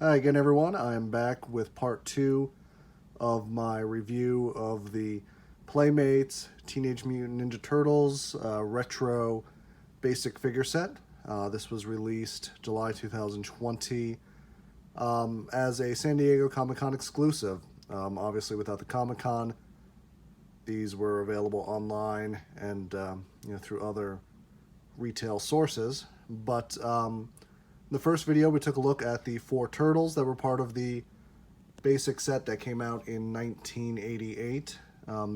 Hi again, everyone. I'm back with part two of my review of the Playmates Teenage Mutant Ninja Turtles retro basic figure set. This was released July 2020 as a San Diego Comic Con exclusive. Obviously, without the Comic Con, these were available online and through other retail sources. But the first video, we took a look at the four turtles that were part of the basic set that came out in 1988.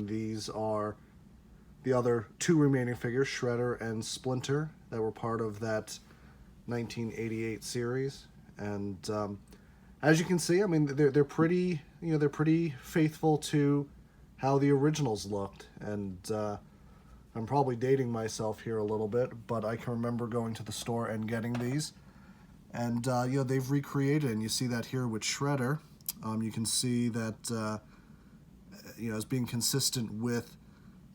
These are the other two remaining figures, Shredder and Splinter, that were part of that 1988 series. And as you can see, I mean, they're pretty, they're pretty faithful to how the originals looked. And I'm probably dating myself here a little bit, but I can remember going to the store and getting these. And, they've recreated, and you see that here with Shredder. You can see that, as being consistent with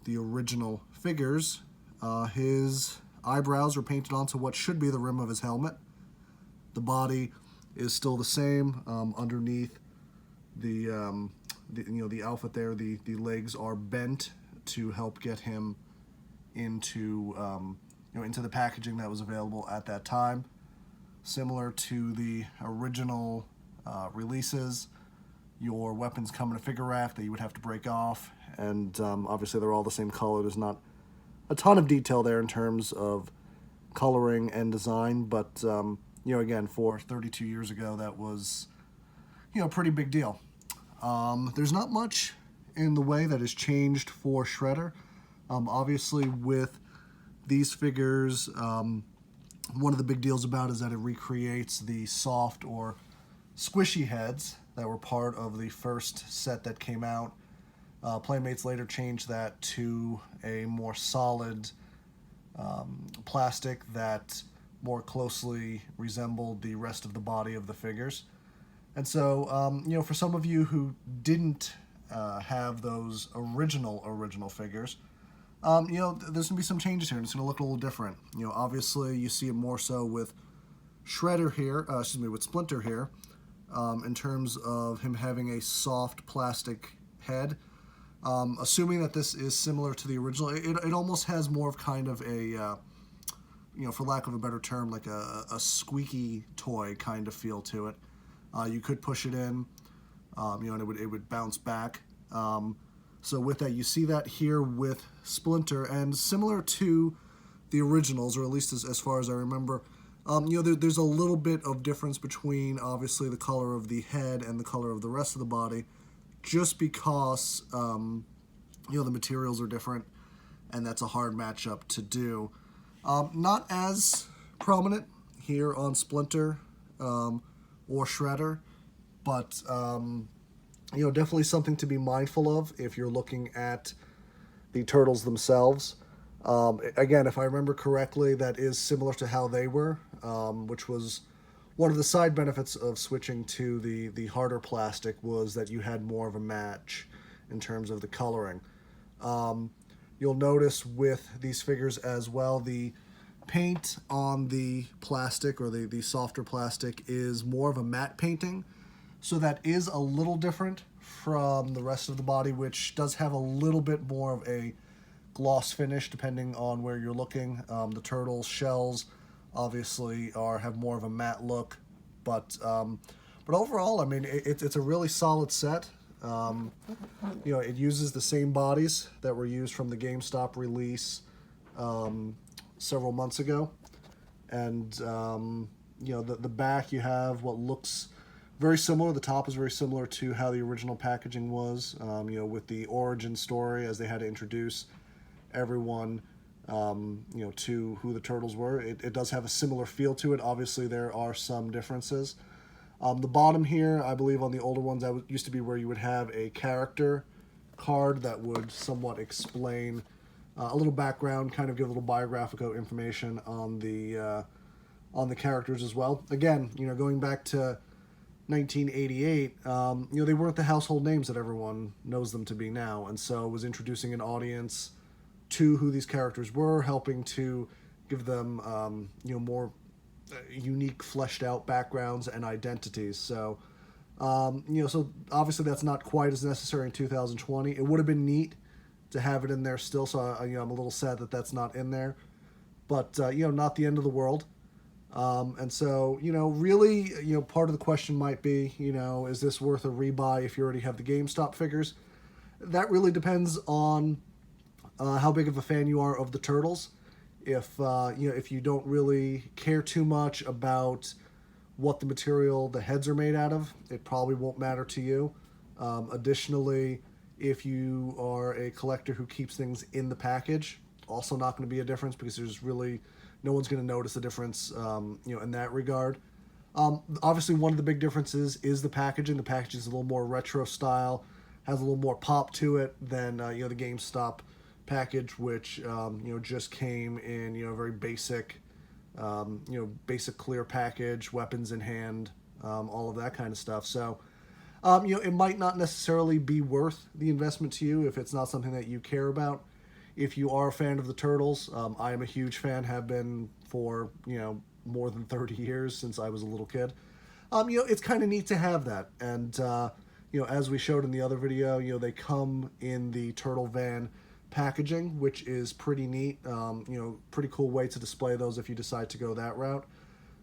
the original figures, his eyebrows are painted onto what should be the rim of his helmet. The body is still the same. Underneath the outfit there, the legs are bent to help get him into the packaging that was available at that time. Similar to the original releases, your weapons come in a figure rack that you would have to break off, and obviously they're all the same color. There's not a ton of detail there in terms of coloring and design, but again, for 32 years ago, that was a pretty big deal. There's not much in the way that has changed for Shredder. Obviously, with these figures, one of the big deals about is that it recreates the soft or squishy heads that were part of the first set that came out. Playmates later changed that to a more solid plastic that more closely resembled the rest of the body of the figures. And so, for some of you who didn't have those original figures, there's going to be some changes here, and it's going to look a little different. Obviously, you see it more so with Shredder here, with Splinter here, in terms of him having a soft plastic head. Assuming that this is similar to the original, it almost has more of kind of a, for lack of a better term, like a squeaky toy kind of feel to it. You could push it in, and it would bounce back. So with that, you see that here with Splinter, and similar to the originals, or at least as far as I remember, there's a little bit of difference between, obviously, the color of the head and the color of the rest of the body, just because, the materials are different, and that's a hard matchup to do. Not as prominent here on Splinter or Shredder, but definitely something to be mindful of if you're looking at the turtles themselves. Again, if I remember correctly, that is similar to how they were, which was one of the side benefits of switching to the harder plastic, was that you had more of a match in terms of the coloring. You'll notice with these figures as well, the paint on the plastic, or the softer plastic, is more of a matte painting. So that is a little different from the rest of the body, which does have a little bit more of a gloss finish depending on where you're looking. The turtles' shells obviously have more of a matte look, but overall, I mean, it's a really solid set. It uses the same bodies that were used from the GameStop release several months ago, and the back, you have what looks very similar. The top is very similar to how the original packaging was, with the origin story, as they had to introduce everyone, to who the turtles were. It does have a similar feel to it. Obviously, there are some differences. The bottom here, I believe on the older ones, that used to be where you would have a character card that would somewhat explain a little background, kind of give a little biographical information on the characters as well. Again, going back to 1988, they weren't the household names that everyone knows them to be now, and so it was introducing an audience to who these characters were, helping to give them, more unique, fleshed out backgrounds and identities. So, so obviously that's not quite as necessary in 2020. It would have been neat to have it in there still. So, I'm a little sad that that's not in there, but not the end of the world. And so, really, part of the question might be, is this worth a rebuy if you already have the GameStop figures? That really depends on how big of a fan you are of the Turtles. If you don't really care too much about what the material the heads are made out of, it probably won't matter to you. Additionally, if you are a collector who keeps things in the package, also not going to be a difference because there's really no one's going to notice the difference, in that regard. Obviously, one of the big differences is the packaging. The packaging is a little more retro style, has a little more pop to it than the GameStop package, which just came in a very basic, basic clear package, weapons in hand, all of that kind of stuff. So, it might not necessarily be worth the investment to you if it's not something that you care about. If you are a fan of the Turtles, I am a huge fan, have been for, more than 30 years since I was a little kid. It's kind of neat to have that. And, as we showed in the other video, they come in the Turtle Van packaging, which is pretty neat. Pretty cool way to display those if you decide to go that route.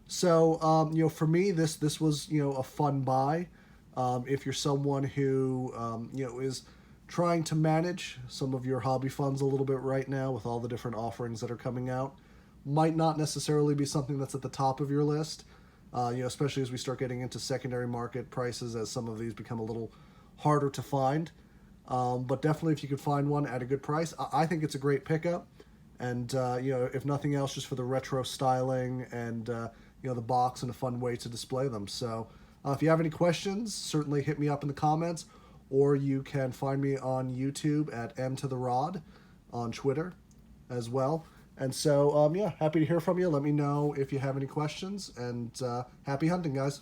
So, for me, this was, a fun buy. If you're someone who, is trying to manage some of your hobby funds a little bit right now with all the different offerings that are coming out, might not necessarily be something that's at the top of your list, especially as we start getting into secondary market prices as some of these become a little harder to find. But definitely if you could find one at a good price, I think it's a great pickup. And, if nothing else, just for the retro styling and, the box and a fun way to display them. So if you have any questions, certainly hit me up in the comments. Or you can find me on YouTube at M to the Rod, on Twitter as well. And so, happy to hear from you. Let me know if you have any questions, and happy hunting, guys.